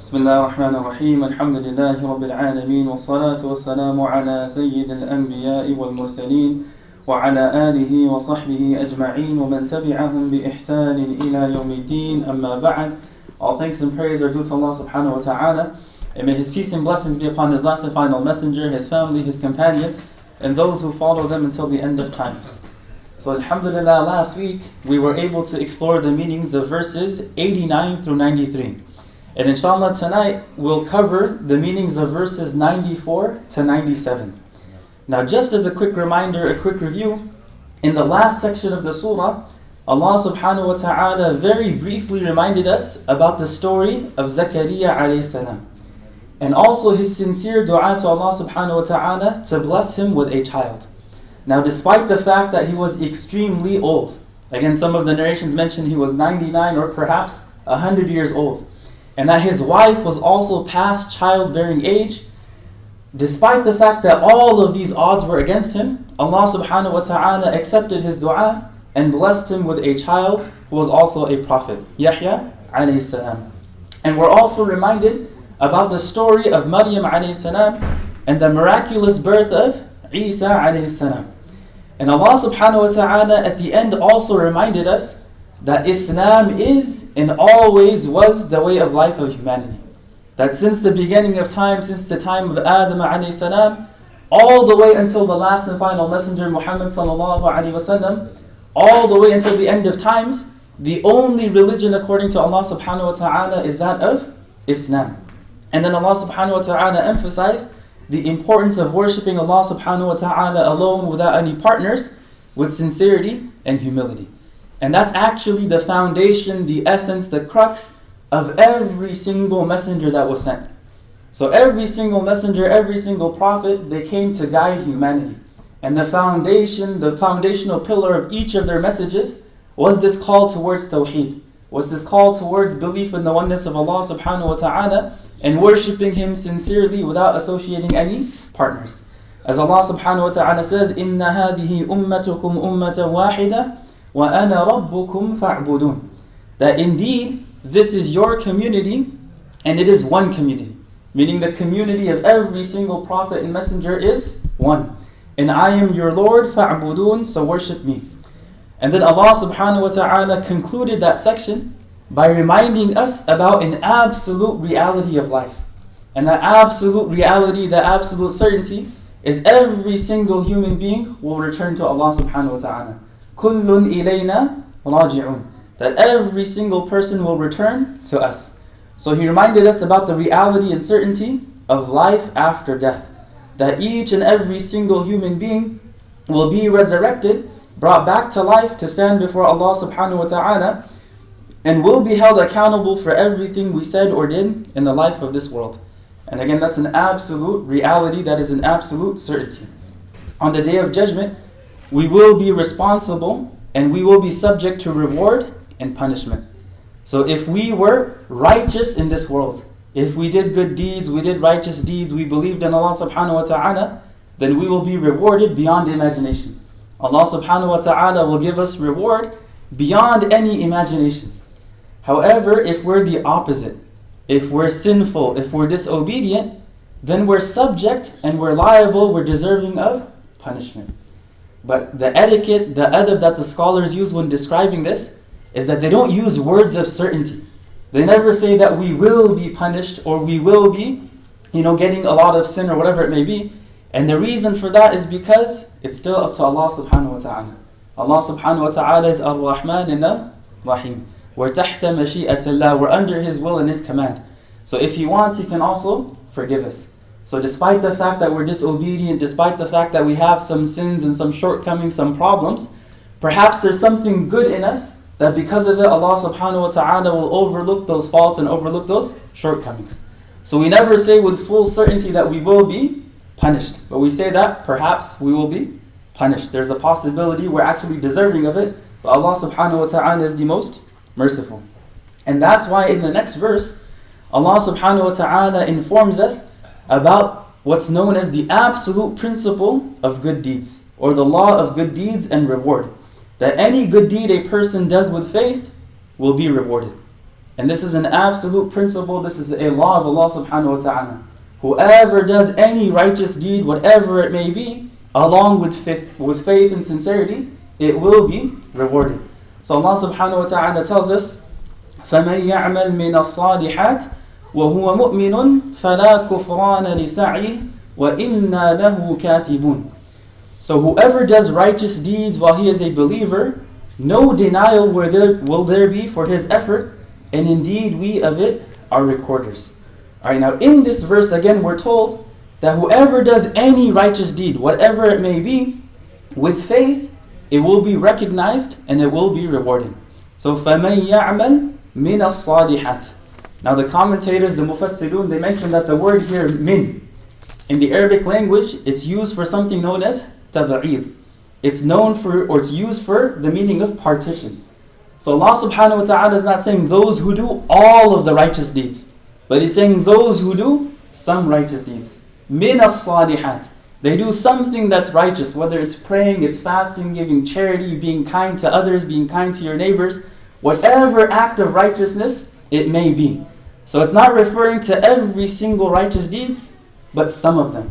بسم الله الرحمن الرحيم الحمد لله رب العالمين والصلاة والسلام على سيد الأنبياء والمرسلين وعلى آله وصحبه أجمعين ومن تبعهم بإحسان إلى يوم الدين أما بعد. All thanks and praise are due to Allah subhanahu wa ta'ala, and may His peace and blessings be upon His last and final messenger, His family, His companions, and those who follow them until the end of times. So alhamdulillah, last week we were able to explore the meanings of verses 89 through 93. And inshallah tonight we'll cover the meanings of verses 94 to 97. Now just as a quick reminder, a quick review, in the last section of the surah, Allah subhanahu wa ta'ala very briefly reminded us about the story of Zakaria alayhi salam. And also his sincere dua to Allah subhanahu wa ta'ala to bless him with a child. Now despite the fact that he was extremely old, again some of the narrations mention he was 99 or perhaps 100 years old, and that his wife was also past childbearing age, despite the fact that all of these odds were against him, Allah subhanahu wa ta'ala accepted his dua and blessed him with a child who was also a prophet, Yahya alayhi salam. And we're also reminded about the story of Maryam alayhi salam and the miraculous birth of Isa alayhi salam. And Allah subhanahu wa ta'ala at the end also reminded us that Islam is and always was the way of life of humanity. That since the beginning of time, since the time of Adam alayhi salam, all the way until the last and final messenger Muhammad sallallahu alayhi wasallam, all the way until the end of times, the only religion according to Allah subhanahu wa ta'ala is that of Islam. And then Allah subhanahu wa ta'ala emphasized the importance of worshipping Allah subhanahu wa ta'ala alone without any partners, with sincerity and humility. And that's actually the foundation, the essence, the crux of every single messenger that was sent. So every single messenger, every single prophet, they came to guide humanity. And the foundational pillar of each of their messages was this call towards tawheed, was this call towards belief in the oneness of Allah subhanahu wa ta'ala and worshipping Him sincerely without associating any partners. As Allah subhanahu wa ta'ala says, إِنَّ هَذِهِ أُمَّتُكُمْ أُمَّةً وَاحِدَةً وَأَنَا رَبُّكُمْ فَاعْبُدُونَ. That indeed, this is your community and it is one community. Meaning the community of every single prophet and messenger is one. And I am your Lord, فَاعْبُدُونَ, so worship me. And then Allah subhanahu wa ta'ala concluded that section by reminding us about an absolute reality of life. And that absolute reality, that absolute certainty is every single human being will return to Allah subhanahu wa ta'ala. كُلٌّ إِلَيْنَا رَاجِعُونَ. That every single person will return to us. So He reminded us about the reality and certainty of life after death. That each and every single human being will be resurrected, brought back to life to stand before Allah subhanahu wa ta'ala, and will be held accountable for everything we said or did in the life of this world. And again, that's an absolute reality, that is an absolute certainty. On the Day of Judgment, we will be responsible and we will be subject to reward and punishment. So if we were righteous in this world, if we did good deeds, we did righteous deeds, we believed in Allah subhanahu wa ta'ala, then we will be rewarded beyond imagination. Allah subhanahu wa ta'ala will give us reward beyond any imagination. However, if we're the opposite, if we're sinful, if we're disobedient, then we're subject and we're liable, we're deserving of punishment. But the etiquette, the adab that the scholars use when describing this is that they don't use words of certainty. They never say that we will be punished or we will be, getting a lot of sin or whatever it may be. And the reason for that is because it's still up to Allah subhanahu wa ta'ala. Allah subhanahu wa ta'ala is Ar-Rahman and Ar-Rahim. We're tahta mashi'atillah, we're under His will and His command. So if He wants, He can also forgive us. So despite the fact that we're disobedient, despite the fact that we have some sins and some shortcomings, some problems, perhaps there's something good in us that because of it, Allah subhanahu wa ta'ala will overlook those faults and overlook those shortcomings. So we never say with full certainty that we will be punished, but we say that perhaps we will be punished. There's a possibility we're actually deserving of it, but Allah subhanahu wa ta'ala is the most merciful. And that's why in the next verse, Allah subhanahu wa ta'ala informs us about what's known as the absolute principle of good deeds, or the law of good deeds and reward. That any good deed a person does with faith will be rewarded. And this is an absolute principle, this is a law of Allah subhanahu wa ta'ala. Whoever does any righteous deed, whatever it may be, along with faith and sincerity, it will be rewarded. So Allah subhanahu wa ta'ala tells us, فَمَنْ يَعْمَلْ مِنَ الصَّالِحَاتِ وَهُوَ مُؤْمِنٌ فَلَا كُفْرَانَ لِسَعْيِهِ وَإِنَّا لَهُ كَاتِبُونَ. So whoever does righteous deeds while he is a believer, no denial will there be for his effort, and indeed we of it are recorders. Alright, now in this verse again we're told that whoever does any righteous deed, whatever it may be, with faith, it will be recognized and it will be rewarded. So فَمَنْ يَعْمَلْ مِنَ الصَّالِحَاتِ. Now the commentators, the mufassirun, they mention that the word here, min, in the Arabic language, it's used for something known as tab'ir. It's known for, or it's used for the meaning of partition. So Allah subhanahu wa ta'ala is not saying those who do all of the righteous deeds, but He's saying those who do some righteous deeds. Min as-salihat. They do something that's righteous, whether it's praying, it's fasting, giving charity, being kind to others, being kind to your neighbors, whatever act of righteousness it may be. So it's not referring to every single righteous deeds, but some of them.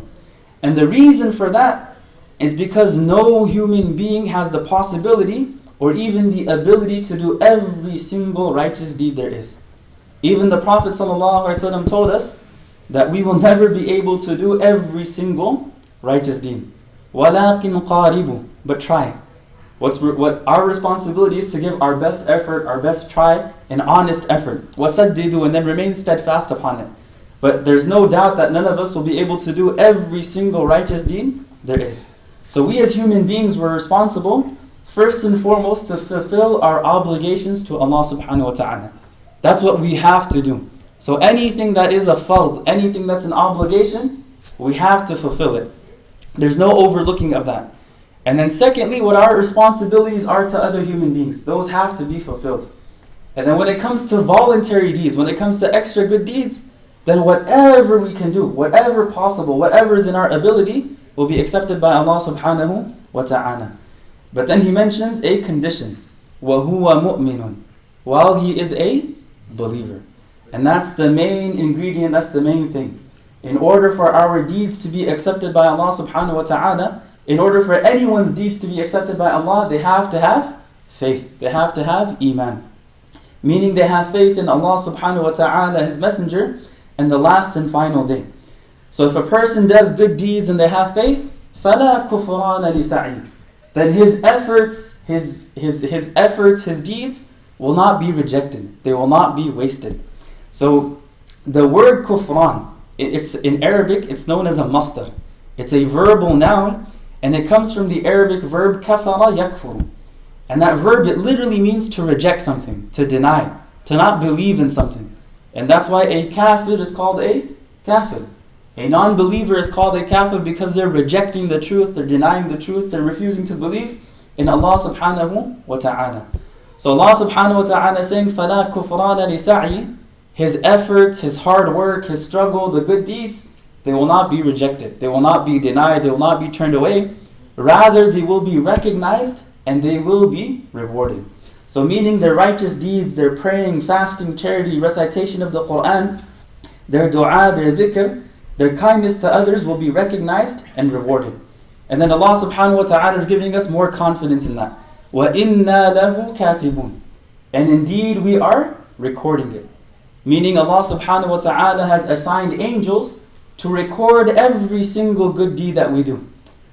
And the reason for that is because no human being has the possibility or even the ability to do every single righteous deed there is. Even the Prophet ﷺ told us that we will never be able to do every single righteous deed. وَلَكِنْ قَارِبُ. But try. What our responsibility is to give our best effort, our best try, an honest effort. وَسَدِّدُ. And then remain steadfast upon it. But there's no doubt that none of us will be able to do every single righteous deed there is. So we as human beings were responsible, first and foremost, to fulfill our obligations to Allah subhanahu wa ta'ala. That's what we have to do. So anything that is a fard, anything that's an obligation, we have to fulfill it. There's no overlooking of that. And then secondly, what our responsibilities are to other human beings, those have to be fulfilled. And then when it comes to voluntary deeds, when it comes to extra good deeds, then whatever we can do, whatever possible, whatever is in our ability, will be accepted by Allah subhanahu wa ta'ala. But then He mentions a condition. وَهُوَ مُؤْمِنٌ. While he is a believer. And that's the main ingredient, that's the main thing. In order for our deeds to be accepted by Allah subhanahu wa ta'ala, in order for anyone's deeds to be accepted by Allah, they have to have faith. They have to have iman. Meaning they have faith in Allah subhanahu wa ta'ala, His messenger, and the last and final day. So if a person does good deeds and they have faith, فَلَا كُفْرَانَ لِسَعِيهِ. Then his efforts, his deeds will not be rejected. They will not be wasted. So the word kufran, it's in Arabic, it's known as a masdar. It's a verbal noun, and it comes from the Arabic verb kafara yakfuru. And that verb, it literally means to reject something, to deny, to not believe in something. And that's why a kafir is called a kafir. A non-believer is called a kafir because they're rejecting the truth, they're denying the truth, they're refusing to believe in Allah subhanahu wa ta'ala. So Allah subhanahu wa ta'ala is saying, فَلَا كُفْرَانَ لِسَعْيِ. His efforts, his hard work, his struggle, the good deeds, they will not be rejected. They will not be denied. They will not be turned away. Rather, they will be recognized and they will be rewarded. So meaning their righteous deeds, their praying, fasting, charity, recitation of the Quran, their dua, their dhikr, their kindness to others will be recognized and rewarded. And then Allah subhanahu wa ta'ala is giving us more confidence in that. وَإِنَّا لَهُ كَاتِبُونَ. And indeed we are recording it. Meaning Allah subhanahu wa ta'ala has assigned angels to record every single good deed that we do.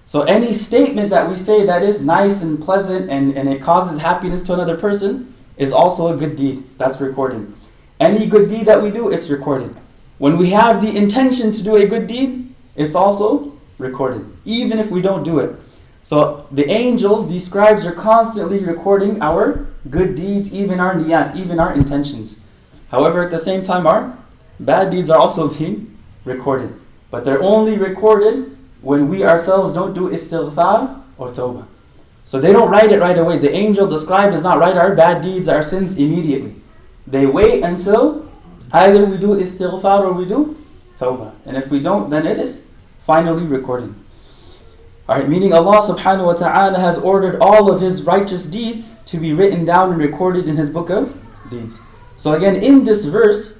So any statement that we say that is nice and pleasant and it causes happiness to another person is also a good deed. That's recorded. Any good deed that we do, it's recorded. When we have the intention to do a good deed, it's also recorded, even if we don't do it. So the angels, these scribes, are constantly recording our good deeds, even our niyat, even our intentions. However, at the same time, our bad deeds are also being recorded. But they're only recorded when we ourselves don't do istighfar or tawbah. So they don't write it right away. The angel, the scribe, does not write our bad deeds, our sins immediately. They wait until either we do istighfar or we do tawbah. And if we don't, then it is finally recorded. Alright, meaning Allah subhanahu wa ta'ala has ordered all of His righteous deeds to be written down and recorded in His book of deeds. So again, in this verse,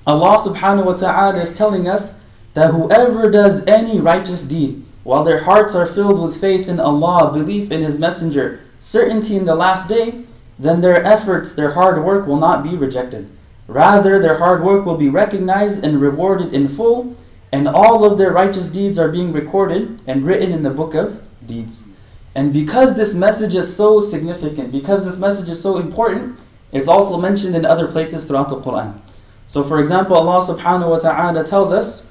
Allah subhanahu wa ta'ala is telling us that whoever does any righteous deed, while their hearts are filled with faith in Allah, belief in His Messenger, certainty in the last day, then their efforts, their hard work will not be rejected. Rather, their hard work will be recognized and rewarded in full, and all of their righteous deeds are being recorded and written in the book of deeds. And because this message is so significant, because this message is so important, it's also mentioned in other places throughout the Quran. So for example, Allah subhanahu wa ta'ala tells us,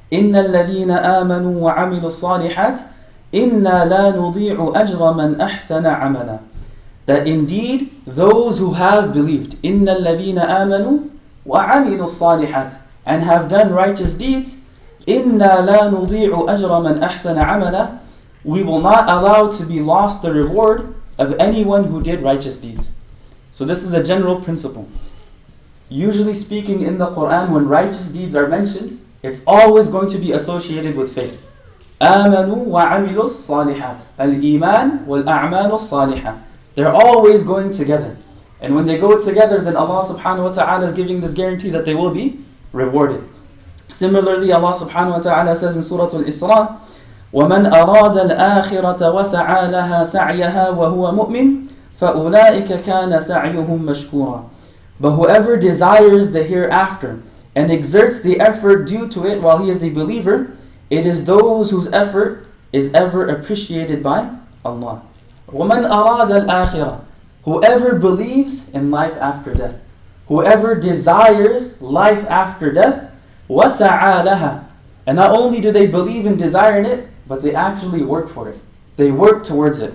إِنَّ الَّذِينَ آمَنُوا وَعَمِلُوا الصَّالِحَاتِ إِنَّا لَا نُضِيعُ أَجْرَ مَنْ أَحْسَنَ عَمَلًا. That indeed, those who have believed, إِنَّ الَّذِينَ آمَنُوا وَعَمِلُوا الصَّالِحَاتِ, and have done righteous deeds, إِنَّا لَا نُضِيعُ أَجْرَ مَنْ أَحْسَنَ عَمَلًا. We will not allow to be lost the reward of anyone who did righteous deeds. So this is a general principle. Usually speaking in the Quran, when righteous deeds are mentioned, it's always going to be associated with faith. آمَنُوا وَعَمِلُوا الصَّالِحَاتِ الْإِيمَانُ وَالْأَعْمَالُ الصَّالِحَةِ. They're always going together. And when they go together, then Allah subhanahu wa ta'ala is giving this guarantee that they will be rewarded. Similarly, Allah subhanahu wa ta'ala says in Surah Al-Isra, وَمَنْ أَرَادَ الْآخِرَةَ وَسَعَى لَهَا سَعْيَهَا وَهُوَ مُؤْمِنٌ فَأُولَٰئِكَ كَانَ سَعْيُهُمْ مَشْكُورًا. But whoever desires the hereafter and exerts the effort due to it while he is a believer, it is those whose effort is ever appreciated by Allah. وَمَنْ أَرَادَ الْآخِرَةَ. Whoever believes in life after death, whoever desires life after death, وَسَعَى لَهَا. And not only do they believe and desire in it, but they actually work for it. They work towards it.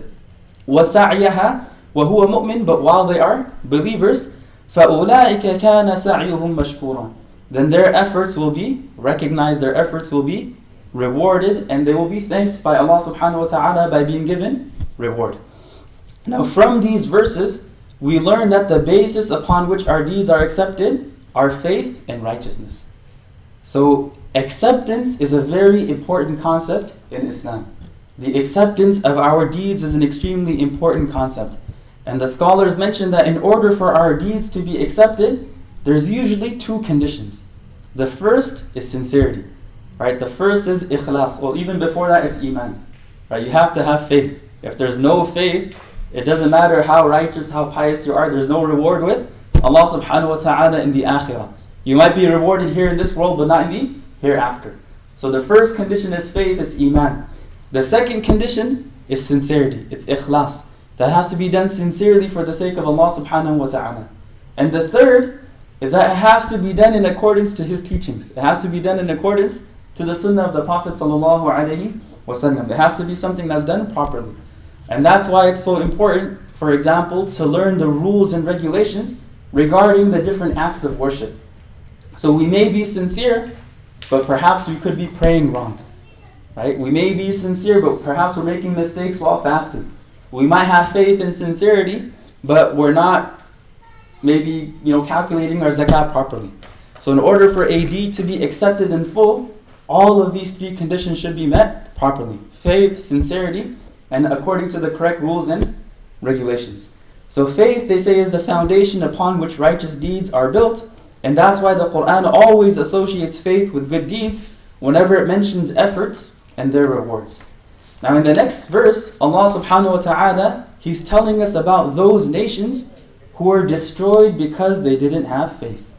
وَسَعْيَهَا وَهُوَ مُؤْمِنٌ. But while they are believers, فَأُولَٰئِكَ كَانَ سَعْيُهُمْ مَشْكُورًا. Then their efforts will be recognized, their efforts will be rewarded, and they will be thanked by Allah subhanahu wa ta'ala by being given reward. Now from these verses, we learn that the basis upon which our deeds are accepted are faith and righteousness. So acceptance is a very important concept in Islam. The acceptance of our deeds is an extremely important concept. And the scholars mention that in order for our deeds to be accepted, there's usually two conditions. The first is sincerity. Right? The first is ikhlas. Well, even before that, it's iman. Right? You have to have faith. If there's no faith, it doesn't matter how righteous, how pious you are, there's no reward with Allah subhanahu wa ta'ala in the akhirah. You might be rewarded here in this world, but not in the hereafter. So the first condition is faith, it's iman. The second condition is sincerity, it's ikhlas. That has to be done sincerely for the sake of Allah subhanahu wa ta'ala. And the third is that it has to be done in accordance to His teachings. It has to be done in accordance to the sunnah of the Prophet sallallahu alaihi wasallam. It has to be something that's done properly. And that's why it's so important, for example, to learn the rules and regulations regarding the different acts of worship. So we may be sincere, but perhaps we could be praying wrong. Right? We may be sincere, but perhaps we're making mistakes while fasting. We might have faith and sincerity, but we're not maybe calculating our zakat properly. So in order for a deed to be accepted in full, all of these three conditions should be met properly. Faith, sincerity, and according to the correct rules and regulations. So faith, they say, is the foundation upon which righteous deeds are built, and that's why the Quran always associates faith with good deeds whenever it mentions efforts and their rewards. Now in the next verse, Allah subhanahu wa ta'ala, He's telling us about those nations who were destroyed because they didn't have faith.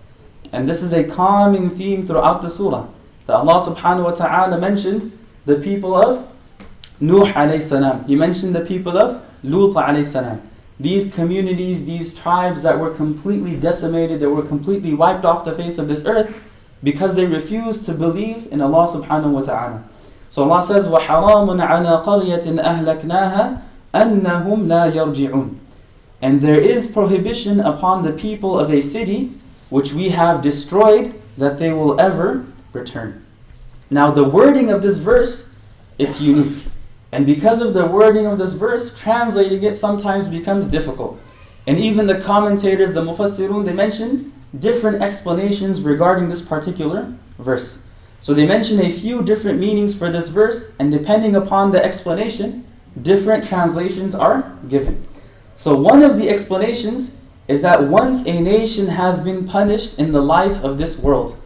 And this is a common theme throughout the surah. That Allah subhanahu wa ta'ala mentioned the people of Nuh alayhi salam. He mentioned the people of Lut alayhi salam. These communities, these tribes that were completely decimated, that were completely wiped off the face of this earth because they refused to believe in Allah subhanahu wa ta'ala. So Allah says, وَحَرَامٌ عَلَىٰ قَرْيَةٍ أَهْلَكْنَاهَا أَنَّهُمْ لَا يَرْجِعُونَ. And there is prohibition upon the people of a city which we have destroyed, that they will ever return. Now the wording of this verse, it's unique. And because of the wording of this verse, translating it sometimes becomes difficult. And even the commentators, the mufassirun, they mention different explanations regarding this particular verse. So they mention a few different meanings for this verse, and depending upon the explanation, different translations are given. So one of the explanations is that once a nation has been punished in the life of this world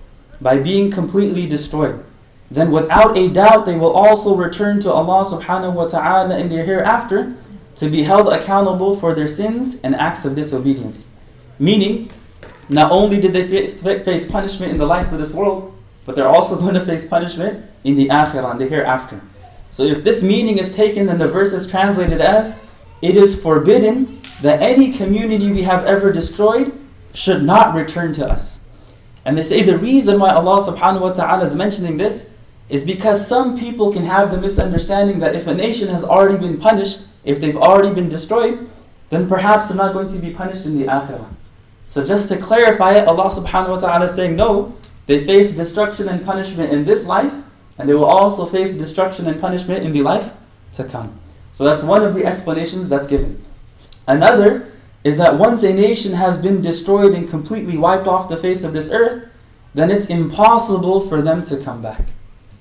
by being completely destroyed, then without a doubt they will also return to Allah subhanahu wa ta'ala in their hereafter to be held accountable for their sins and acts of disobedience. Meaning, not only did they face punishment in the life of this world, but they're also going to face punishment in the akhirah, in the hereafter. So if this meaning is taken, then the verse is translated as, it is forbidden that any community we have ever destroyed should not return to us. And they say the reason why Allah subhanahu wa ta'ala is mentioning this is because some people can have the misunderstanding that if a nation has already been punished, if they've already been destroyed, then perhaps they're not going to be punished in the akhirah. So just to clarify it, Allah subhanahu wa ta'ala is saying, no, they face destruction and punishment in this life, and they will also face destruction and punishment in the life to come. So that's one of the explanations that's given. Another is that once a nation has been destroyed and completely wiped off the face of this earth, then it's impossible for them to come back.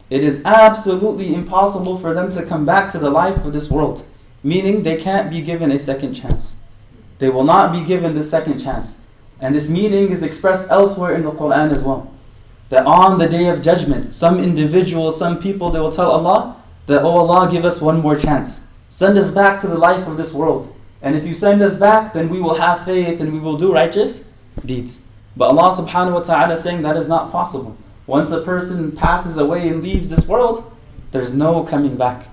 It is absolutely impossible for them to come back to the life of this world. Meaning they can't be given a second chance. They will not be given the second chance. And this meaning is expressed elsewhere in the Quran as well. That on the day of judgment, some individuals, some people, they will tell Allah that, oh Allah, give us one more chance. Send us back to the life of this world. And if you send us back, then we will have faith and we will do righteous deeds. But Allah subhanahu wa ta'ala is saying that is not possible. Once a person passes away and leaves this world, there's no coming back.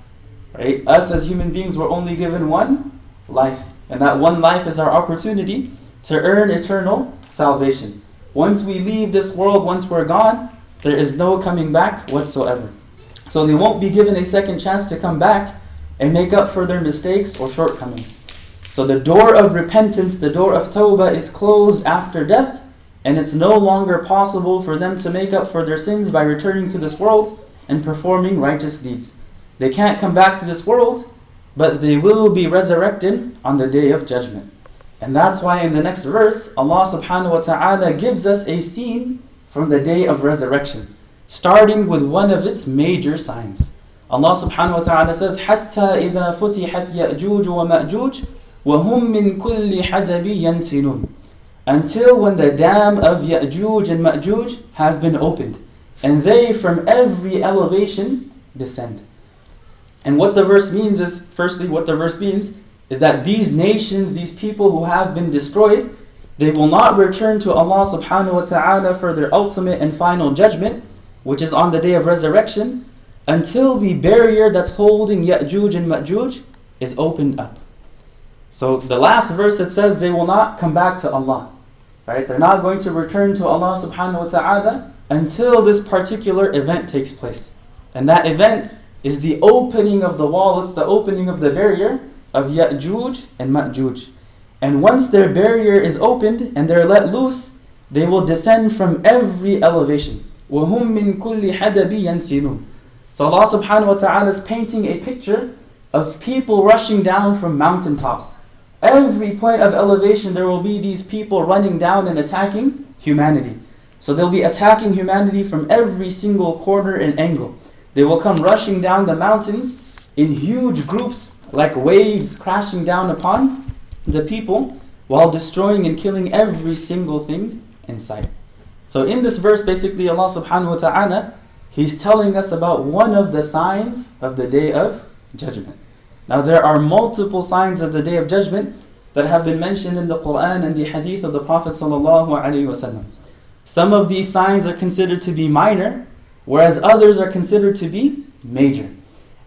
Right? Us as human beings were only given one life. And that one life is our opportunity to earn eternal salvation. Once we leave this world, once we're gone, there is no coming back whatsoever. So they won't be given a second chance to come back and make up for their mistakes or shortcomings. So the door of repentance, the door of tawbah is closed after death, and it's no longer possible for them to make up for their sins by returning to this world and performing righteous deeds. They can't come back to this world, but they will be resurrected on the day of judgment. And that's why in the next verse, Allah subhanahu wa ta'ala gives us a scene from the day of resurrection, starting with one of its major signs. Allah subhanahu wa ta'ala says, حَتَّى إِذَا فُتِحَتْ يَأْجُوجُ وَمَأْجُوجُ وَهُمْ مِنْ كُلِّ حَدَبٍ يَنْسِلُونَ. Until when the dam of Ya'juj and Ma'juj has been opened, and they from every elevation descend. And what the verse means is, firstly, what the verse means is that these nations, these people who have been destroyed, they will not return to Allah subhanahu wa ta'ala for their ultimate and final judgment, which is on the day of resurrection, until the barrier that's holding Ya'juj and Ma'juj is opened up. So the last verse, it says they will not come back to Allah. Right? They're not going to return to Allah subhanahu wa ta'ala until this particular event takes place. And that event is the opening of the wall, it's the opening of the barrier of Ya'juj and Ma'juj. And once their barrier is opened and they're let loose, they will descend from every elevation. وَهُمْ مِنْ كُلِّ حَدَبٍ يَنْسِلُونَ. So Allah subhanahu wa ta'ala is painting a picture of people rushing down from mountaintops. Every point of elevation there will be these people running down and attacking humanity. So they'll be attacking humanity from every single corner and angle. They will come rushing down the mountains in huge groups like waves crashing down upon the people while destroying and killing every single thing in sight. So in this verse basically Allah subhanahu wa ta'ala, He's telling us about one of the signs of the day of judgment. Now there are multiple signs of the day of judgment that have been mentioned in the Quran and the hadith of the Prophet sallallahu alaihi wasallam. Some of these signs are considered to be minor, whereas others are considered to be major.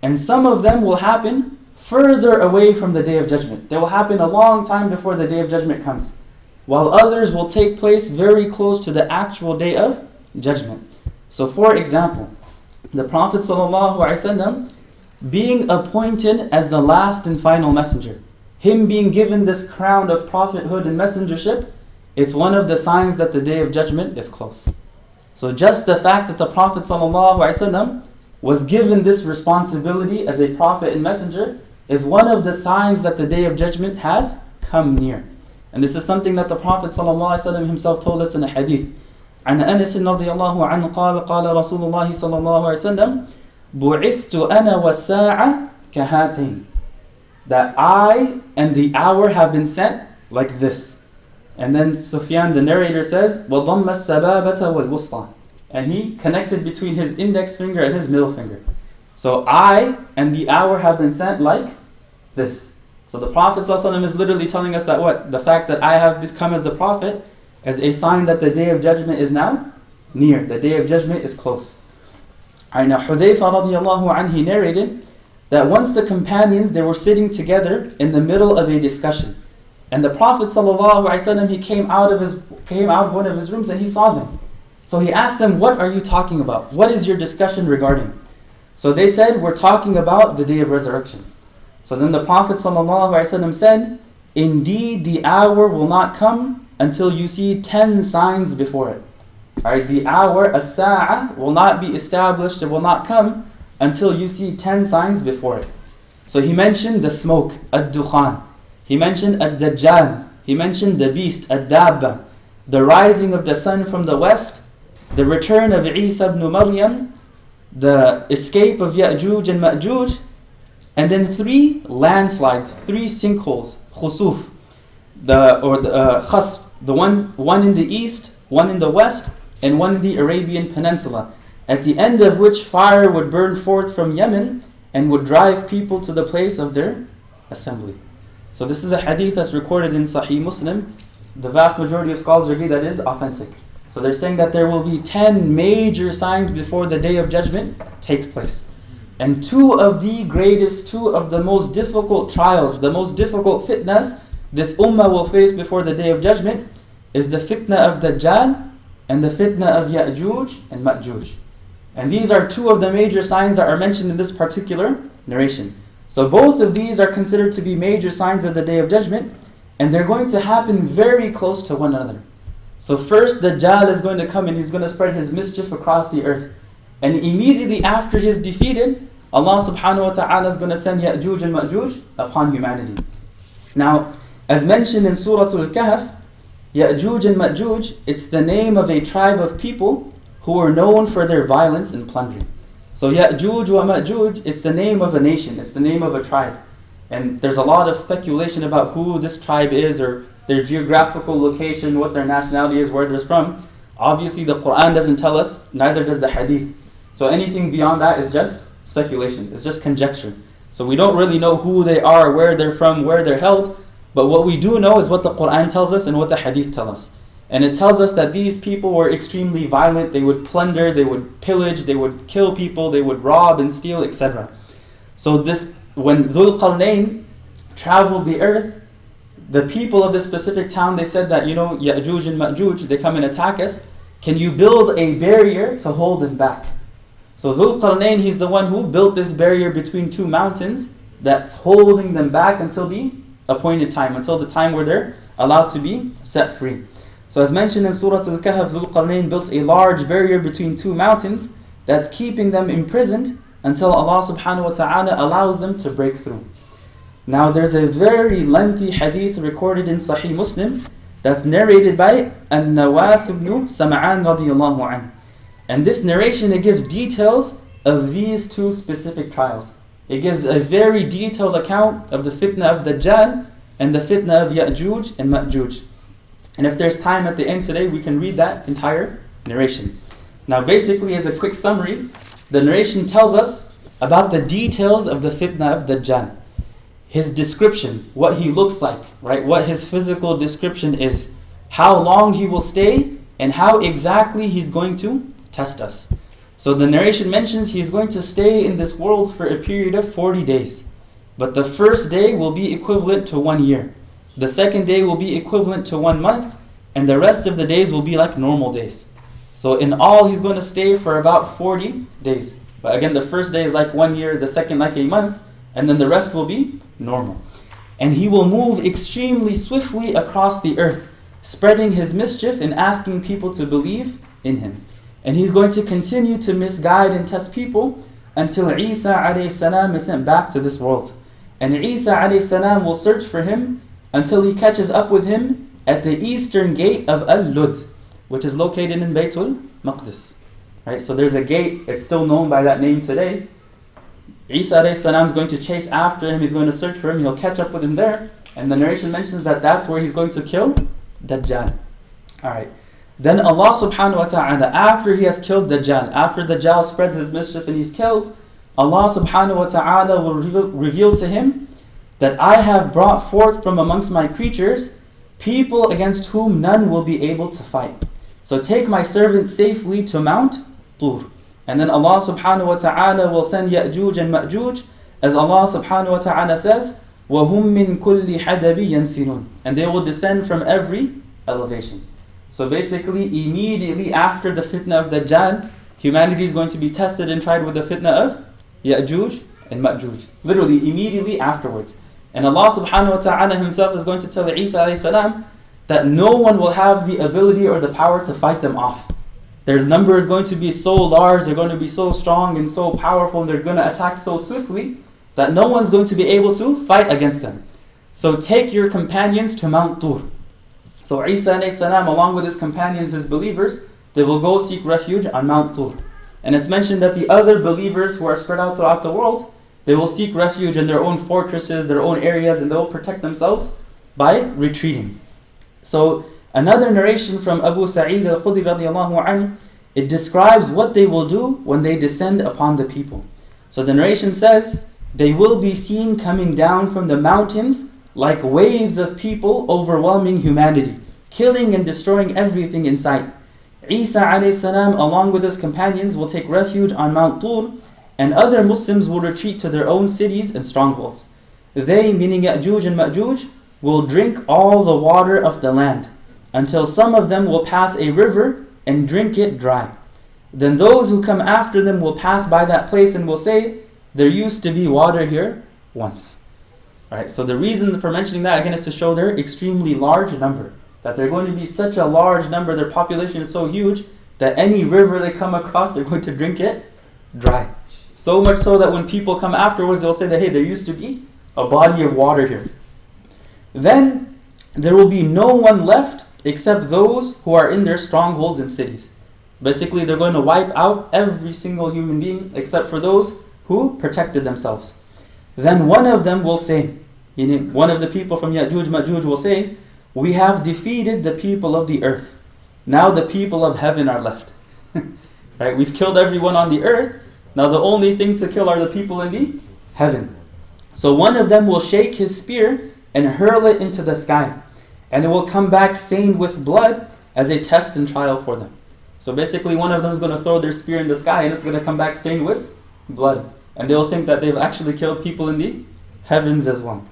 And some of them will happen further away from the day of judgment. They will happen a long time before the day of judgment comes, while others will take place very close to the actual day of judgment. So for example, the Prophet sallallahu alaihi wasallam being appointed as the last and final messenger, him being given this crown of prophethood and messengership, it's one of the signs that the day of judgment is close. So just the fact that the Prophet ﷺ was given this responsibility as a prophet and messenger is one of the signs that the day of judgment has come near. And this is something that the Prophet ﷺ himself told us in a hadith. عن أنس رضي الله عنه قال قال رسول الله صلى الله عليه وسلم بُعِثْتُ أَنَا وَالسَّاعَةِ كَهَاتَيْنِ. That I and the hour have been sent like this. And then Sufyan, the narrator, says, وَضَمَّ السَّبَابَةَ وَالْوُسْطَى. And he connected between his index finger and his middle finger. So I and the hour have been sent like this. So the Prophet ﷺ is literally telling us that what? The fact that I have become as the Prophet is a sign that the day of judgment is now near. The day of judgment is close. Alright, now Hudayfa radiallahu anhu, he narrated that once the companions, they were sitting together in the middle of a discussion. And the Prophet ﷺ, he came out of one of his rooms and he saw them. So he asked them, what are you talking about? What is your discussion regarding? So they said, we're talking about the day of resurrection. So then the Prophet ﷺ said, indeed the hour will not come until you see 10 signs before it. Alright, the hour, as-sa'ah, will not be established, it will not come until you see 10 signs before it. So he mentioned the smoke, ad-dukhan. He mentioned ad-dajjal. He mentioned the beast, ad-dabba. The rising of the sun from the west. The return of Isa ibn Maryam. The escape of Ya'juj and Ma'juj. And then 3 landslides, 3 sinkholes, khusuf. Khasf. The one in the east, one in the west, and one in the Arabian Peninsula. At the end of which fire would burn forth from Yemen and would drive people to the place of their assembly. So this is a hadith that's recorded in Sahih Muslim. The vast majority of scholars agree that it is authentic. So they're saying that there will be 10 major signs before the day of judgment takes place. And 2 of the greatest, 2 of the most difficult trials, the most difficult fitnas this ummah will face before the day of judgment is the fitna of Dajjal and the fitna of Ya'juj and Ma'juj. And these are 2 of the major signs that are mentioned in this particular narration. So both of these are considered to be major signs of the day of judgment, and they're going to happen very close to one another. So first Dajjal is going to come and he's going to spread his mischief across the earth. And immediately after he's defeated, Allah subhanahu wa ta'ala is going to send Ya'juj and Ma'juj upon humanity. Now, as mentioned in Surah Al-Kahf, Ya'juj and Ma'juj, it's the name of a tribe of people who were known for their violence and plundering. So Ya'juj wa Ma'juj, it's the name of a nation, it's the name of a tribe. And there's a lot of speculation about who this tribe is or their geographical location, what their nationality is, where they're from. Obviously the Quran doesn't tell us, neither does the Hadith. So anything beyond that is just speculation, it's just conjecture. So we don't really know who they are, where they're from, where they're held. But what we do know is what the Quran tells us and what the Hadith tell us. And it tells us that these people were extremely violent. They would plunder, they would pillage, they would kill people, they would rob and steal, etc. So when Dhul Qarnayn traveled the earth, the people of this specific town, they said that, Ya'juj and Ma'juj, they come and attack us. Can you build a barrier to hold them back? So Dhul Qarnayn, he's the one who built this barrier between 2 mountains that's holding them back until the appointed time, until the time where they're allowed to be set free. So as mentioned in Surah Al-Kahf, Dhul Qarnayn built a large barrier between 2 mountains that's keeping them imprisoned until Allah subhanahu wa ta'ala allows them to break through. Now there's a very lengthy hadith recorded in Sahih Muslim that's narrated by An-Nawas ibn Sam'an radiyallahu anhu. And this narration, it gives details of these 2 specific trials. It gives a very detailed account of the fitna of Dajjal and the fitna of Ya'juj and Ma'juj. And if there's time at the end today, we can read that entire narration. Now basically, as a quick summary, the narration tells us about the details of the fitna of Dajjal. His description, what he looks like, right? What his physical description is, how long he will stay, and how exactly he's going to test us. So the narration mentions he's going to stay in this world for a period of 40 days. But the first day will be equivalent to 1 year. The second day will be equivalent to 1 month. And the rest of the days will be like normal days. So in all, he's going to stay for about 40 days. But again, the first day is like 1 year, the second like a month, and then the rest will be normal. And he will move extremely swiftly across the earth, spreading his mischief and asking people to believe in him. And he's going to continue to misguide and test people until Isa alayhi salam is sent back to this world. And Isa alayhi salam will search for him until he catches up with him at the eastern gate of Al-Lud, which is located in Baytul Maqdis. Right? So there's a gate, it's still known by that name today. Isa alayhi salam is going to chase after him, he's going to search for him, he'll catch up with him there. And the narration mentions that that's where he's going to kill Dajjal. Alright. Then Allah subhanahu wa ta'ala, after He has killed Dajjal, after Dajjal spreads his mischief and he's killed, Allah subhanahu wa ta'ala will reveal to him that I have brought forth from amongst my creatures people against whom none will be able to fight. So take my servant safely to Mount Tur. And then Allah subhanahu wa ta'ala will send Ya'juj and Ma'juj, as Allah subhanahu wa ta'ala says, وَهُمْ مِنْ كُلِّ حَدَبٍ يَنْسِلُونَ. And they will descend from every elevation. So basically, immediately after the fitna of Dajjal, humanity is going to be tested and tried with the fitna of Ya'juj and Ma'juj. Literally, immediately afterwards. And Allah subhanahu wa ta'ala Himself is going to tell Isa alayhi salam that no one will have the ability or the power to fight them off. Their number is going to be so large, they're going to be so strong and so powerful, and they're going to attack so swiftly that no one's going to be able to fight against them. So take your companions to Mount Tur. So Isa alayhi salam, along with his companions, his believers, they will go seek refuge on Mount Tur. And it's mentioned that the other believers who are spread out throughout the world, they will seek refuge in their own fortresses, their own areas, and they will protect themselves by retreating. So another narration from Abu Sa'id al-Khudri radiyallahu anhu, it describes what they will do when they descend upon the people. So the narration says, they will be seen coming down from the mountains like waves of people overwhelming humanity, killing and destroying everything in sight. Isa alayhi salam, along with his companions, will take refuge on Mount Tur, and other Muslims will retreat to their own cities and strongholds. They, meaning Ya'juj and Ma'juj, will drink all the water of the land, until some of them will pass a river and drink it dry. Then those who come after them will pass by that place and will say, there used to be water here once. Alright, so the reason for mentioning that again is to show their extremely large number. That they're going to be such a large number, their population is so huge, that any river they come across, they're going to drink it dry. So much so that when people come afterwards, they'll say that, hey, there used to be a body of water here. Then there will be no one left except those who are in their strongholds and cities. Basically, they're going to wipe out every single human being except for those who protected themselves. Then one of them will say, one of the people from Ya'juj Ma'juj will say, we have defeated the people of the earth. Now the people of heaven are left. Right? We've killed everyone on the earth. Now the only thing to kill are the people in the heaven. So one of them will shake his spear and hurl it into the sky. And it will come back stained with blood as a test and trial for them. So basically one of them is going to throw their spear in the sky and it's going to come back stained with blood. And they'll think that they've actually killed people in the heavens as well.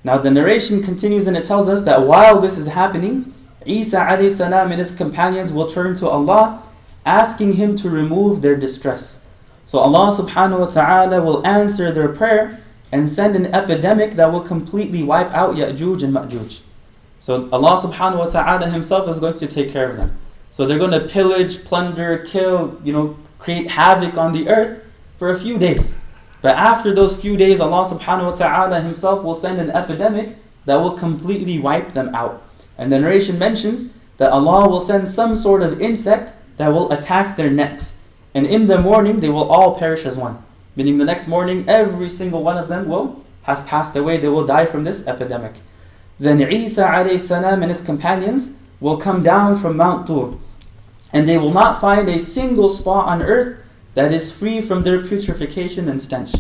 Now the narration continues and it tells us that while this is happening, Isa alayhi salam and his companions will turn to Allah, asking Him to remove their distress. So Allah subhanahu wa ta'ala will answer their prayer and send an epidemic that will completely wipe out Ya'juj and Ma'juj. So Allah subhanahu wa ta'ala Himself is going to take care of them. So they're going to pillage, plunder, kill, create havoc on the earth for a few days. But after those few days, Allah subhanahu wa ta'ala Himself will send an epidemic that will completely wipe them out. And the narration mentions that Allah will send some sort of insect that will attack their necks. And in the morning, they will all perish as one. Meaning the next morning, every single one of them will have passed away. They will die from this epidemic. Then Isa alayhi salam and his companions will come down from Mount Tur. And they will not find a single spot on earth that is free from their putrefaction and stench.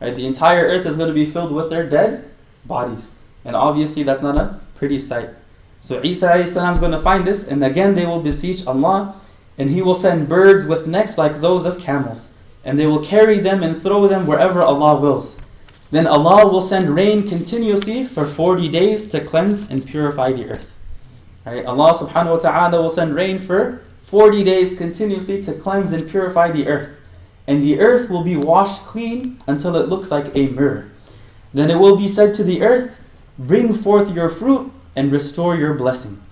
Right? The entire earth is going to be filled with their dead bodies. And obviously that's not a pretty sight. So Isa alayhi salam is going to find this, and again they will beseech Allah, and He will send birds with necks like those of camels. And they will carry them and throw them wherever Allah wills. Then Allah will send rain continuously for 40 days to cleanse and purify the earth. Right? Allah subhanahu wa ta'ala will send rain for 40 days continuously to cleanse and purify the earth. And the earth will be washed clean until it looks like a mirror. Then it will be said to the earth, bring forth your fruit and restore your blessing.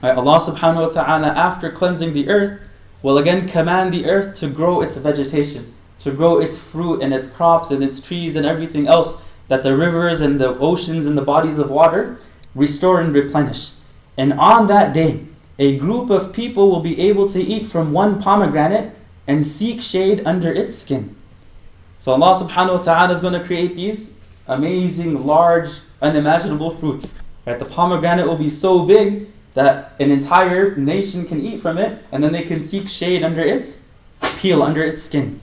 Right? Allah subhanahu wa ta'ala, after cleansing the earth, will again command the earth to grow its vegetation, to grow its fruit and its crops and its trees and everything else that the rivers and the oceans and the bodies of water restore and replenish. And on that day, a group of people will be able to eat from one pomegranate and seek shade under its skin. So Allah subhanahu wa ta'ala is going to create these amazing, large, unimaginable fruits. Right? The pomegranate will be so big that an entire nation can eat from it, and then they can seek shade under its peel, under its skin.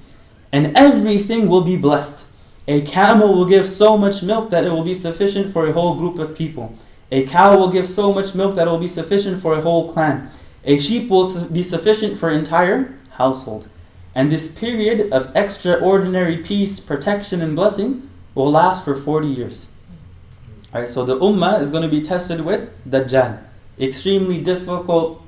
And everything will be blessed. A camel will give so much milk that it will be sufficient for a whole group of people. A cow will give so much milk that it will be sufficient for a whole clan. A sheep will be sufficient for an entire household. And this period of extraordinary peace, protection, and blessing will last for 40 years. Alright, so the ummah is going to be tested with Dajjal. Extremely difficult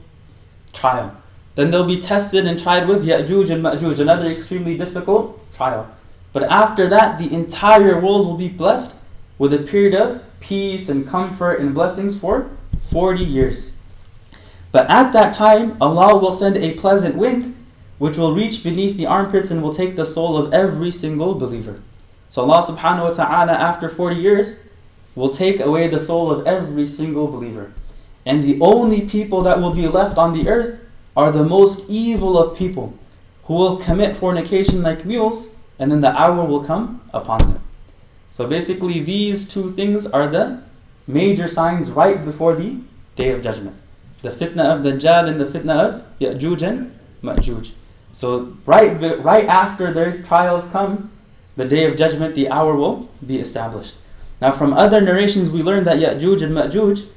trial. Then they'll be tested and tried with Ya'juj and Ma'juj, another extremely difficult trial. But after that, the entire world will be blessed with a period of peace and comfort and blessings for 40 years. But at that time, Allah will send a pleasant wind which will reach beneath the armpits and will take the soul of every single believer. So Allah subhanahu wa ta'ala, after 40 years, will take away the soul of every single believer. And the only people that will be left on the earth are the most evil of people, who will commit fornication like mules, and then the hour will come upon them. So basically these two things are the major signs right before the Day of Judgment. The fitna of Dajjal and the fitna of Ya'juj and Ma'juj. So right after those trials come, the Day of Judgment, the hour will be established. Now from other narrations we learn that Ya'juj and Ma'juj,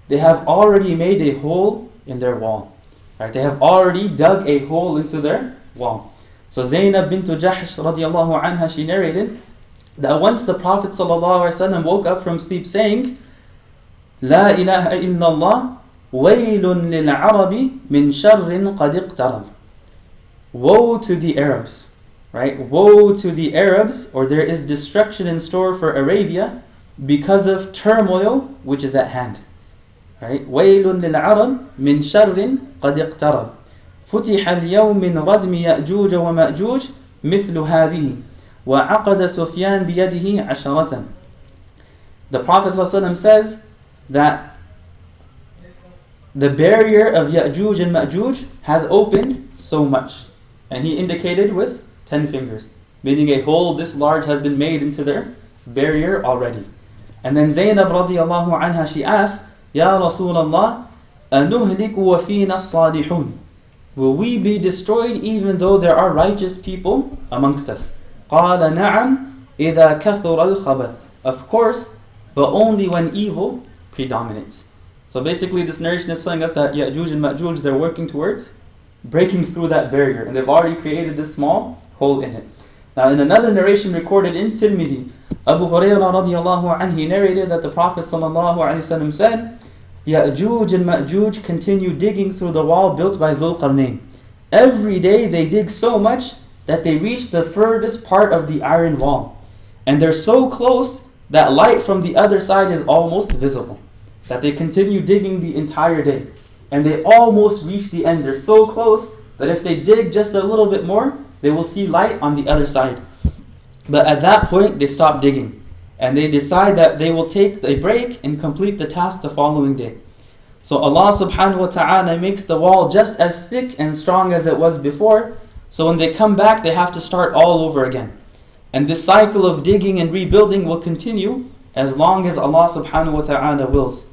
they have already made a hole in their wall. Right? They have already dug a hole into their wall. So Zaynab bint Jahsh radiallahu anha, she narrated that once the Prophet ﷺ woke up from sleep saying, La ilaha illallah, waylun lil arabi min sharrin qad iqtarab. Woe to the Arabs, right? Woe to the Arabs, or there is destruction in store for Arabia because of turmoil which is at hand. Right? waylun lil arab min sharrin qad iqtarab. فتح اليوم من ردم يأجوج ومأجوج مثل هذه وعقد سفيان بيده عشرة. The Prophet ﷺ says that the barrier of Ya'juj and Ma'juj has opened so much. And he indicated with 10 fingers, meaning a hole this large has been made into their barrier already. And then Zaynab radiallahu anha, she asked, Ya Rasulullah, أَنُهْلِكُ وَفِينَا الصَّالِحُونَ. Will we be destroyed even though there are righteous people amongst us? قَالَ نَعَمْ إِذَا كَثُرَ الْخَبَثِ. Of course, but only when evil predominates. So basically this narration is telling us that Ya'juj and Ma'juj, they're working towards breaking through that barrier, and they've already created this small hole in it. Now in another narration recorded in Tirmidhi, Abu Hurairah radiallahu anhu, he narrated that the Prophet sallallahu alaihi wasallam said, Ya'juj and Ma'juj continue digging through the wall built by Dhul Qarnayn. Every day they dig so much that they reach the furthest part of the iron wall. And they're so close that light from the other side is almost visible. That they continue digging the entire day. And they almost reach the end. They're so close that if they dig just a little bit more, they will see light on the other side. But at that point, they stop digging. And they decide that they will take a break and complete the task the following day. So Allah subhanahu wa ta'ala makes the wall just as thick and strong as it was before. So when they come back, they have to start all over again. And this cycle of digging and rebuilding will continue as long as Allah subhanahu wa ta'ala wills.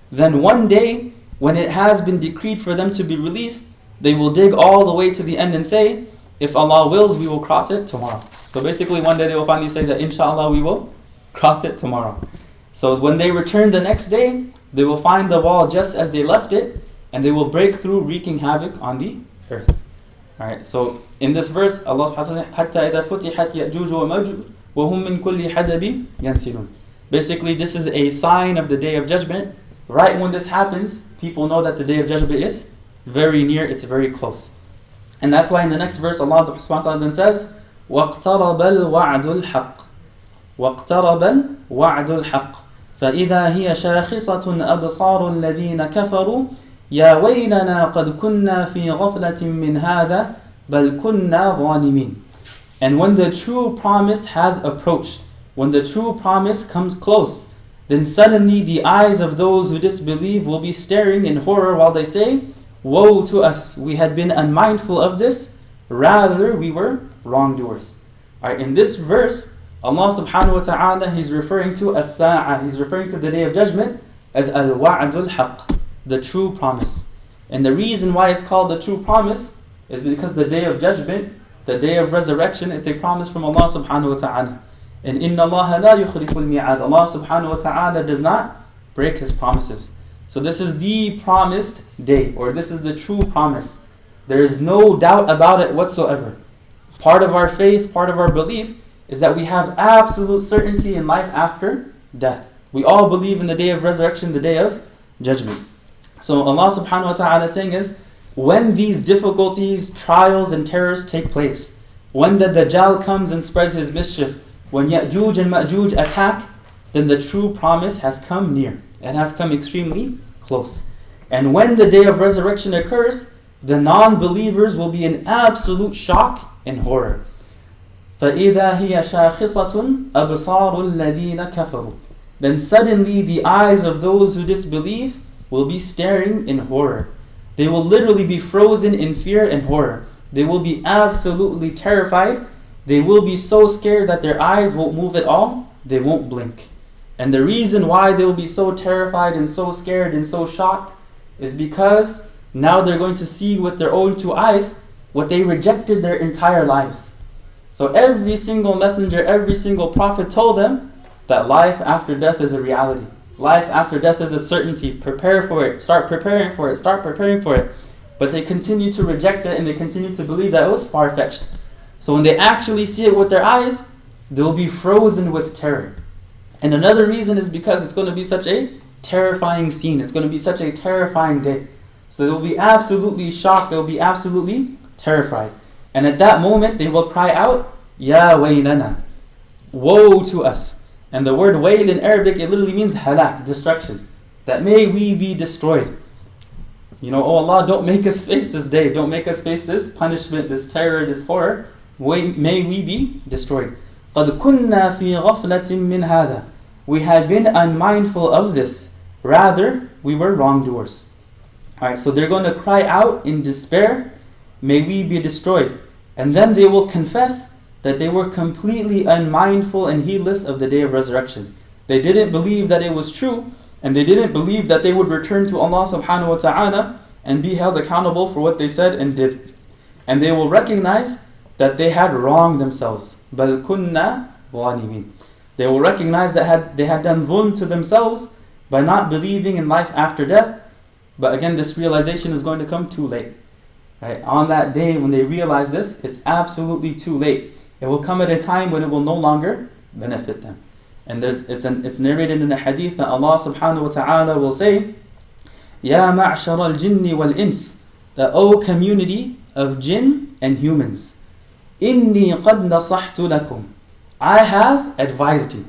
Then one day, when it has been decreed for them to be released, they will dig all the way to the end and say, if Allah wills, we will cross it tomorrow. So basically one day they will finally say that inshallah we will cross it tomorrow. So when they return the next day, they will find the wall just as they left it, and they will break through, wreaking havoc on the earth. Alright, so in this verse, Allah subhanahu wa ta'ala says, حَتَّى إِذَا فُتِحَتْ يَأْجُوجُ وَمَأْجُوجُ وَهُمْ مِنْ كُلِّ حَدَبٍ يَنْسِلُونَ. Basically, this is a sign of the Day of Judgment. Right when this happens, people know that the Day of Judgment is very near, it's very close. And that's why in the next verse, Allah subhanahu wa ta'ala then says, وَاقْتَرَبَ الْوَعْدُ الْحَقِّ وَاقْتَرَبَ الْوَعْدُ الْحَقِّ فَإِذَا هِيَ شَاخِصَةٌ أَبْصَارُ الَّذِينَ كَفَرُوا يَا وَيْلَنَا قَدْ كُنَّا فِي غَفْلَةٍ مِّنْ هَذَا بَلْ كُنَّا ظَالِمِينَ. And when the true promise has approached, when the true promise comes close, then suddenly the eyes of those who disbelieve will be staring in horror while they say, woe to us, we had been unmindful of this, rather we were wrongdoers. Alright, in this verse, Allah subhanahu wa ta'ala, He's referring to as-sa'ah, He's referring to the Day of Judgment as al-wa'dul haqq. the true promise. And the reason why it's called the true promise is because the day of judgment, the day of resurrection, it's a promise from Allah subhanahu wa ta'ala. And inna Allah la yukhliful mi'ad. Allah subhanahu wa ta'ala does not break His promises. So this is the promised day, or this is the true promise. There is no doubt about it whatsoever. Part of our faith, part of our belief is that we have absolute certainty in life after death. We all believe in the day of resurrection, the day of judgment. So Allah subhanahu wa ta'ala is saying is, when these difficulties, trials and terrors take place, when the Dajjal comes and spreads his mischief, when Ya'juj and Ma'juj attack, then the true promise has come near. It has come extremely close. And when the day of resurrection occurs, the non-believers will be in absolute shock and horror. فَإِذَا هِيَ شَاخِصَةٌ أَبْصَارُ الَّذِينَ كَفَرُوا. Then suddenly the eyes of those who disbelieve will be staring in horror. They will literally be frozen in fear and horror. They will be absolutely terrified. They will be so scared that their eyes won't move at all. They won't blink. And the reason why they will be so terrified and so scared and so shocked is because now they're going to see with their own two eyes what they rejected their entire lives. So every single messenger, every single prophet told them that life after death is a reality. Life after death is a certainty. Prepare for it. Start preparing for it. Start preparing for it. But they continue to reject it and they continue to believe that it was far-fetched. So when they actually see it with their eyes, they'll be frozen with terror. And another reason is because it's going to be such a terrifying scene. It's going to be such a terrifying day. So they'll be absolutely shocked. They'll be absolutely terrified. And at that moment, they will cry out, Ya waylana, woe to us. And the word wayl in Arabic, it literally means halak, destruction. That may we be destroyed. You know, oh Allah, don't make us face this day. Don't make us face this punishment, this terror, this horror. May we be destroyed. قَدْ كُنَّا فِي غَفْلَةٍ مِّنْ هَذَا. We had been unmindful of this. Rather, we were wrongdoers. Alright, so they're going to cry out in despair, may we be destroyed. And then they will confess that they were completely unmindful and heedless of the day of resurrection. They didn't believe that it was true, and they didn't believe that they would return to Allah subhanahu wa ta'ala and be held accountable for what they said and did. And they will recognize that they had wronged themselves. بَلْ كُنَّا ظَالِمِينَ. They will recognize that they had done dhulm to themselves by not believing in life after death. But again, this realization is going to come too late. Right? On that day when they realize this, it's absolutely too late. It will come at a time when it will no longer benefit them. And it's narrated in the hadith that Allah subhanahu wa ta'ala will say, Ya ma'shar al-jinni wal-ins, that O community of jinn and humans, Inni qad nasahtu lakum, I have advised you.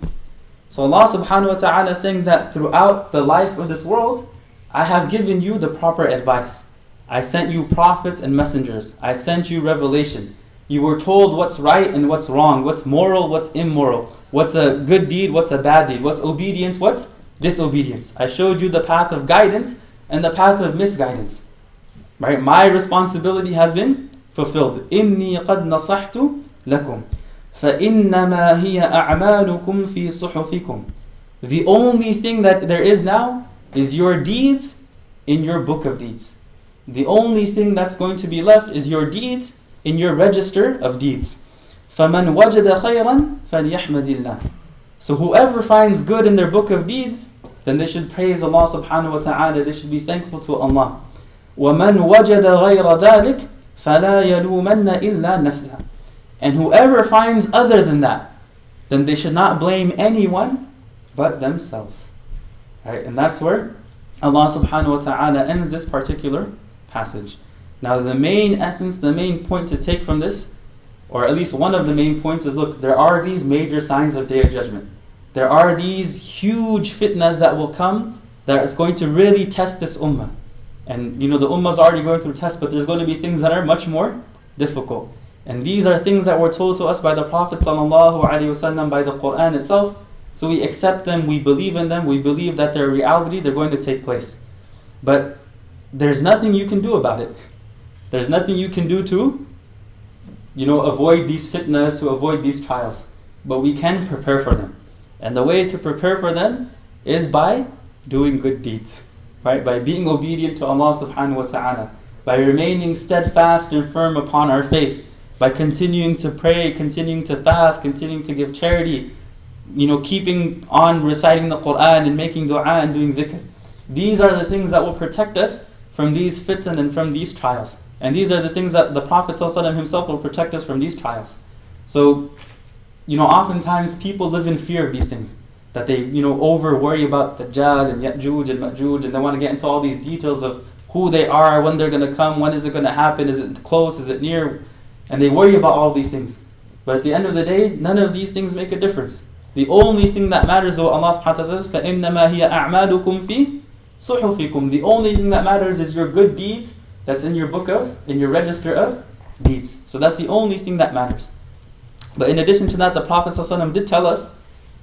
So Allah subhanahu wa ta'ala is saying that throughout the life of this world, I have given you the proper advice. I sent you prophets and messengers. I sent you revelation. You were told what's right and what's wrong, what's moral, what's immoral, what's a good deed, what's a bad deed, what's obedience, what's disobedience. I showed you the path of guidance and the path of misguidance. Right? My responsibility has been fulfilled. Inni qad nasahtu lakum. فَإِنَّمَا هِيَ أَعْمَالُكُمْ فِي صُحُفِكُمْ. The only thing that there is now is your deeds in your book of deeds. The only thing that's going to be left is your deeds in your register of deeds. فَمَنْ وَجَدَ خَيْرًا فَلْيَحْمَدِ اللَّهِ. So whoever finds good in their book of deeds, then they should praise Allah subhanahu wa ta'ala. They should be thankful to Allah. وَمَنْ وَجَدَ غَيْرَ ذَلِكَ فَلَا يَلُومَنَّ إِلَّا نَفْسَهُ. And whoever finds other than that, then they should not blame anyone but themselves. Right? And that's where Allah subhanahu wa ta'ala ends this particular passage. Now the main essence, the main point to take from this, or at least one of the main points is, look, there are these major signs of Day of Judgment. There are these huge fitnas that will come that is going to really test this ummah. And you know, the ummah is already going through tests, but there's going to be things that are much more difficult. And these are things that were told to us by the Prophet ﷺ, by the Quran itself. So we accept them, we believe in them, we believe that they're reality, they're going to take place. But there's nothing you can do about it. There's nothing you can do to, avoid these fitnas, to avoid these trials. But we can prepare for them. And the way to prepare for them is by doing good deeds. right? By being obedient to Allah subhanahu wa ta'ala, by remaining steadfast and firm upon our faith, by continuing to pray, continuing to fast, continuing to give charity, keeping on reciting the Quran and making dua and doing dhikr. These are the things that will protect us from these fitan and from these trials. And these are the things that the Prophet ﷺ himself will protect us from these trials. So, oftentimes people live in fear of these things. That they, over worry about Dajjal and Ya'juj and Ma'juj, and they want to get into all these details of who they are, when they're going to come, when is it going to happen, is it close, is it near, and they worry about all these things. But at the end of the day, none of these things make a difference. The only thing that matters is what Allah subhanahu wa ta'ala says, فَإِنَّمَا هِيَ أَعْمَالُكُمْ فِي صُحُفِكُمْ. The only thing that matters is your good deeds that's in your in your register of deeds. So that's the only thing that matters. But in addition to that, the Prophet ﷺ did tell us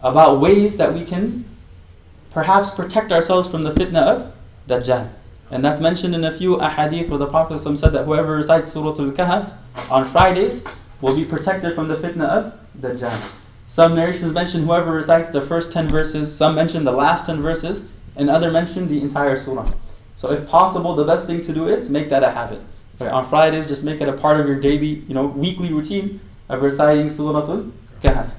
about ways that we can perhaps protect ourselves from the fitna of Dajjal. And that's mentioned in a few ahadith where the Prophet ﷺ said that whoever recites Surah Al-Kahf on Fridays will be protected from the fitna of Dajjal. Some narrations mention whoever recites the first 10 verses, some mention the last 10 verses, and other mention the entire surah. So if possible, the best thing to do is make that a habit. Right? On Fridays, just make it a part of your daily, weekly routine of reciting Surah Al-Kahf.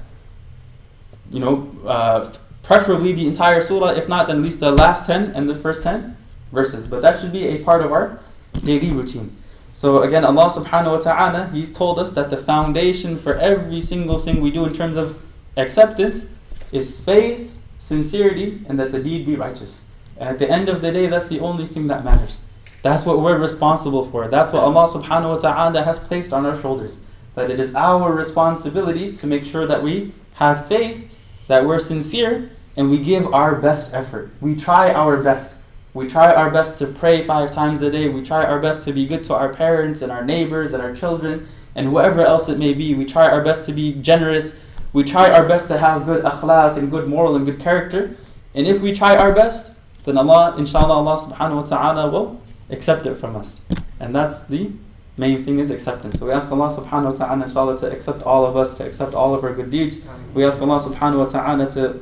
Preferably the entire surah, if not, then at least the last 10 and the first 10 verses. But that should be a part of our daily routine. So again, Allah subhanahu wa ta'ala, He's told us that the foundation for every single thing we do in terms of acceptance is faith, sincerity, and that the deed be righteous. And at the end of the day, that's the only thing that matters. That's what we're responsible for. That's what Allah subhanahu wa ta'ala has placed on our shoulders. That it is our responsibility to make sure that we have faith, that we're sincere, and we give our best effort. We try our best. We try our best to pray 5 times a day. We try our best to be good to our parents and our neighbors and our children and whoever else it may be. We try our best to be generous. We try our best to have good akhlaq and good moral and good character. And if we try our best, then Allah, inshallah, Allah subhanahu wa ta'ala will accept it from us. And that's the main thing, is acceptance. So we ask Allah subhanahu wa ta'ala, inshallah, to accept all of us, to accept all of our good deeds. We ask Allah subhanahu wa ta'ala to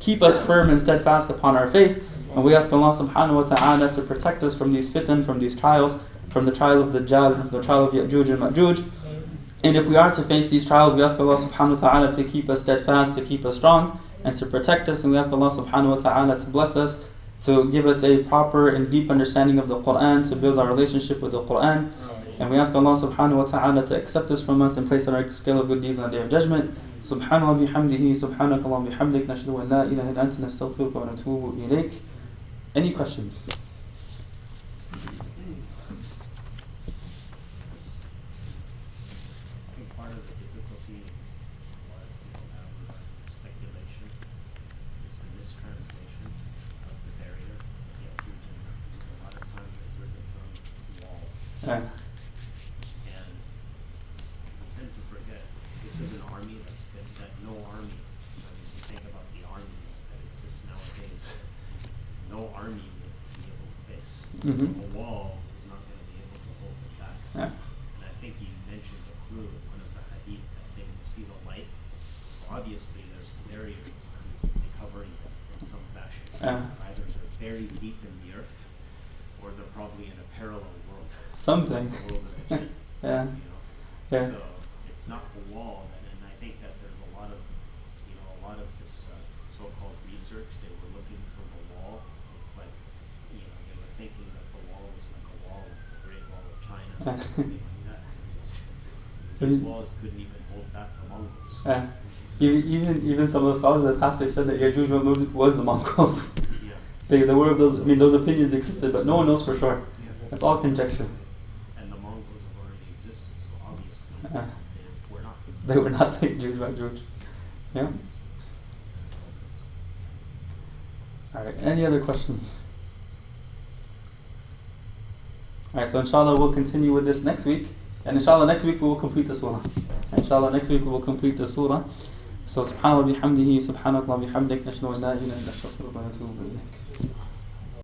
keep us firm and steadfast upon our faith. And we ask Allah subhanahu wa ta'ala to protect us from these fitan, from these trials, from the trial of Dajjal, from the trial of Ya'juj and Ma'juj. And if we are to face these trials, we ask Allah subhanahu wa ta'ala to keep us steadfast, to keep us strong, and to protect us. And we ask Allah subhanahu wa ta'ala to bless us, to give us a proper and deep understanding of the Quran, to build our relationship with the Quran. And we ask Allah subhanahu wa ta'ala to accept this from us and place on our scale of good deeds on the day of judgment. Subhanallah bihamdihi, subhanakallah bihamdik, nashhadu an la ilaha illa anta, nastaghfiruka wa natubu ilayk. Any questions? I think part of the difficulty a lot of people have with speculation is the mistranslation of the barrier. A lot of times they've written from wall. And we tend to forget this is an army that no army, if you think about the armies that exist nowadays, no army would be able to face. A wall is not going to be able to hold it back. Yeah. And I think you mentioned the clue in one of the hadith that they will see the light. So obviously there's barriers completely covering them in some fashion. Either they're buried deep in the earth, or they're probably in a parallel world. Something. The world of the jinn. Yeah. Yeah. So it's not the wall, and I think that there's a lot of this so-called research. They were looking for the wall. It's like, they were thinking that the wall was like a wall, it's a Great Wall of China, or something like that. These walls couldn't even hold back the Mongols. Even some of the scholars in the past, they said that Ya'juj and Ma'juj was the Mongols. Yeah. Those opinions existed, but no one knows for sure. Yeah. It's all conjecture. And the Mongols have already existed, so obviously they were not. They were not the Ya'juj Ma'juj. Yeah. Alright, any other questions? Alright, so inshallah we'll continue with this next week. And inshallah next week we will complete the surah. Inshallah next week we will complete the surah. So subhanallah bihamdihi, subhanakallah bihamdik, nashhadu an la ilaha illa anta, astaghfiruka wa atubu ilayk.